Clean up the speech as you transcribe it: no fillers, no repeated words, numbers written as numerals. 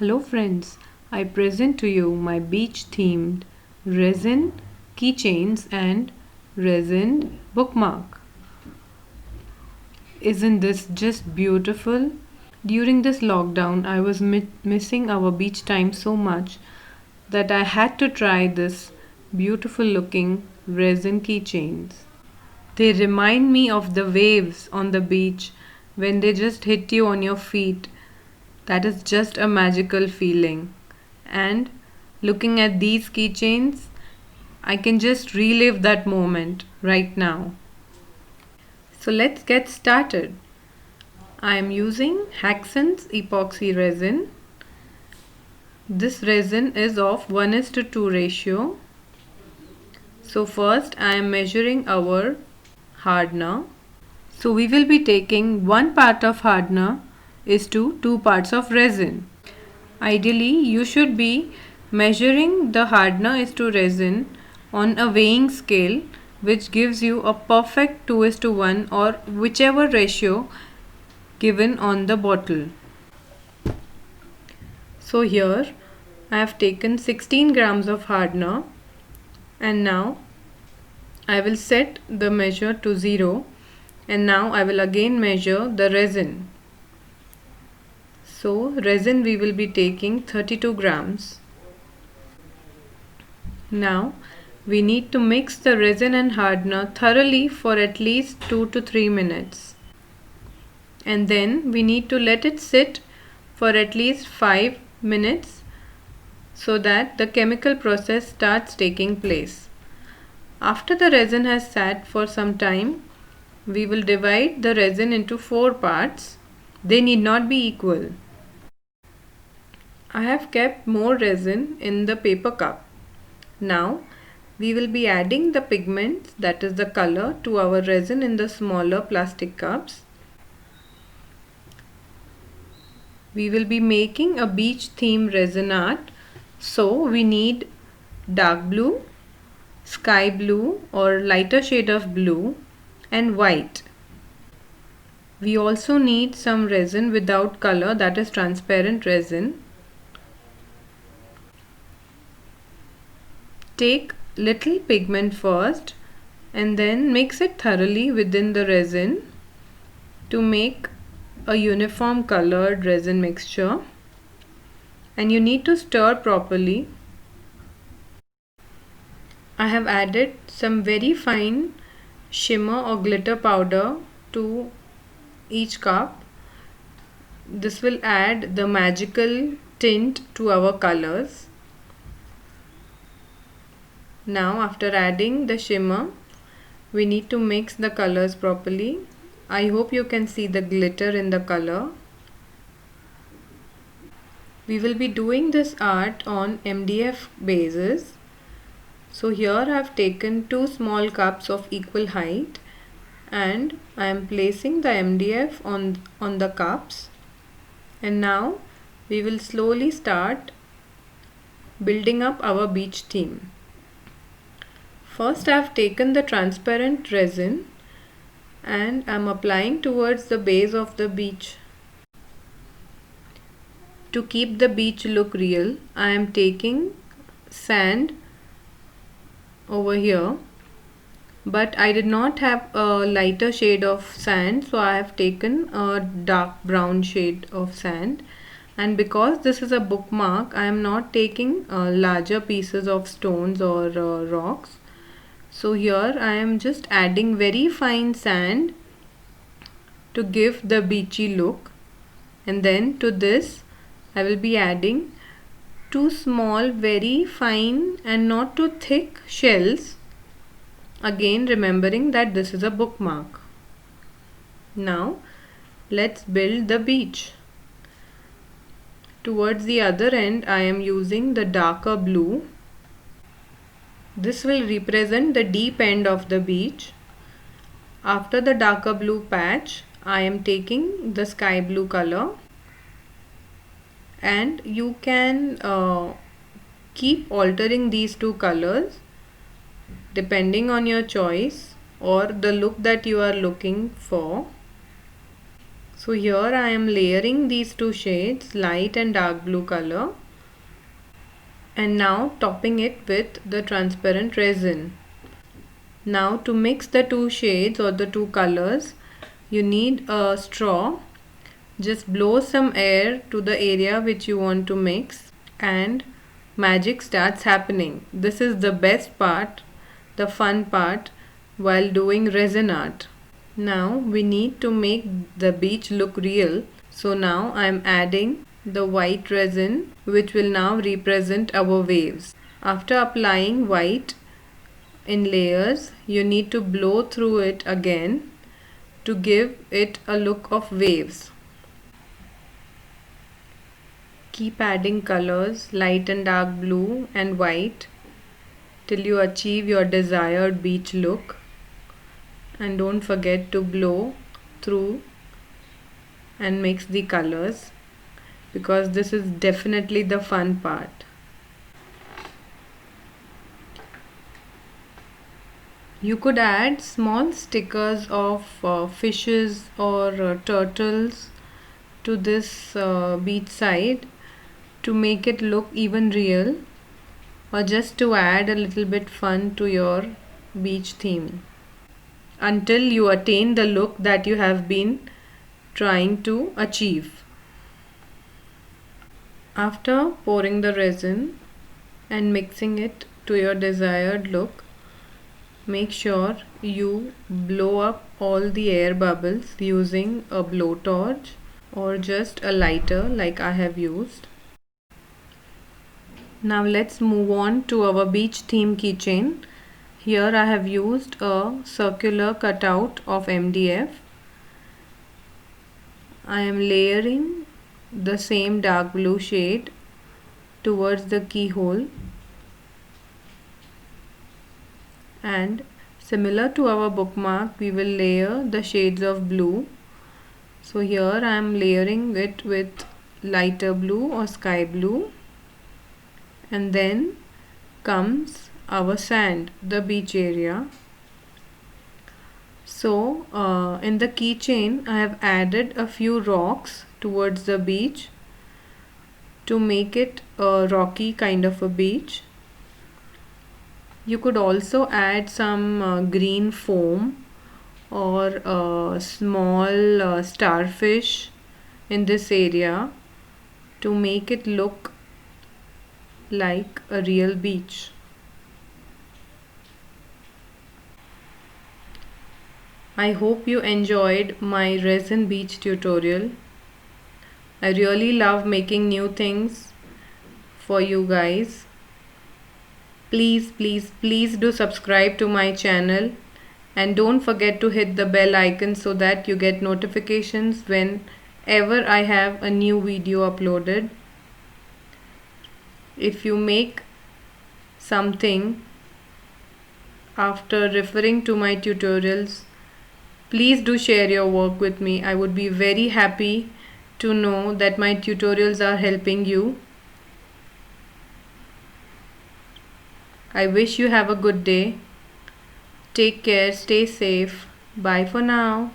Hello friends, I present to you my beach themed resin keychains and resin bookmark. Isn't this just beautiful? During this lockdown, I was missing our beach time so much that I had to try this beautiful looking resin keychains. They remind me of the waves on the beach when they just hit you on your feet. That is just a magical feeling. And looking at these keychains, I can just relive that moment right now. So let's get started. I am using Haxon's epoxy resin. This resin is of 1:2 ratio. So first I am measuring our hardener. So we will be taking 1 part of hardener is to 2 parts of resin. Ideally, you should be measuring the hardener is to resin on a weighing scale which gives you a perfect 2:1 or whichever ratio given on the bottle. So here I have taken 16 grams of hardener and now I will set the measure to 0 and now I will again measure the resin. So resin we will be taking 32 grams. Now we need to mix the resin and hardener thoroughly for at least 2 to 3 minutes. And then we need to let it sit for at least 5 minutes so that the chemical process starts taking place. After the resin has sat for some time, we will divide the resin into 4 parts. They need not be equal. I have kept more resin in the paper cup. Now we will be adding the pigments, that is the color, to our resin in the smaller plastic cups. We will be making a beach theme resin art, so we need dark blue, sky blue or lighter shade of blue and white. We also need some resin without color, that is transparent resin. Take little pigment first and then mix it thoroughly within the resin to make a uniform colored resin mixture, and you need to stir properly. I have added some very fine shimmer or glitter powder to each cup. This will add the magical tint to our colors. Now after adding the shimmer, we need to mix the colors properly. I hope you can see the glitter in the color. We will be doing this art on MDF bases. So here I have taken 2 small cups of equal height and I am placing the MDF on the cups, and now we will slowly start building up our beach theme. First I have taken the transparent resin and I am applying towards the base of the beach. To keep the beach look real, I am taking sand over here, but I did not have a lighter shade of sand, so I have taken a dark brown shade of sand. And because this is a bookmark, I am not taking larger pieces of stones or rocks. So here I am just adding very fine sand to give the beachy look, and then to this I will be adding 2 small very fine and not too thick shells, again remembering that this is a bookmark. Now let's build the beach. Towards the other end I am using the darker blue. This will represent the deep end of the beach. After the darker blue patch, I am taking the sky blue color, and you can keep altering these 2 colors depending on your choice or the look that you are looking for. So here I am layering these two shades, light and dark blue color, and now topping it with the transparent resin. Now to mix the two shades or the two colors, you need a straw. Just blow some air to the area which you want to mix and magic starts happening. This is the best part, the fun part while doing resin art. Now we need to make the beach look real. So now I am adding the white resin which will now represent our waves. After applying white in layers, you need to blow through it again to give it a look of waves. Keep adding colors, light and dark blue and white, till you achieve your desired beach look. And don't forget to blow through and mix the colors, because this is definitely the fun part. You could add small stickers of fishes or turtles to this beach side to make it look even real, or just to add a little bit fun to your beach theme, until you attain the look that you have been trying to achieve. After pouring the resin and mixing it to your desired look, make sure you blow up all the air bubbles using a blowtorch or just a lighter like I have used. Now let's move on to our beach theme keychain. Here I have used a circular cutout of MDF. I am layering the same dark blue shade towards the keyhole, and similar to our bookmark we will layer the shades of blue. So here I am layering it with lighter blue or sky blue, and then comes our sand, the beach area. So in the keychain I have added a few rocks towards the beach to make it a rocky kind of a beach. You could also add some green foam or a small starfish in this area to make it look like a real beach. I hope you enjoyed my resin beach tutorial. I really love making new things for you guys. Please do subscribe to my channel, and don't forget to hit the bell icon so that you get notifications whenever I have a new video uploaded. If you make something after referring to my tutorials, please do share your work with me. I would be very happy to know that my tutorials are helping you. I wish you have a good day. Take care, stay safe. Bye for now.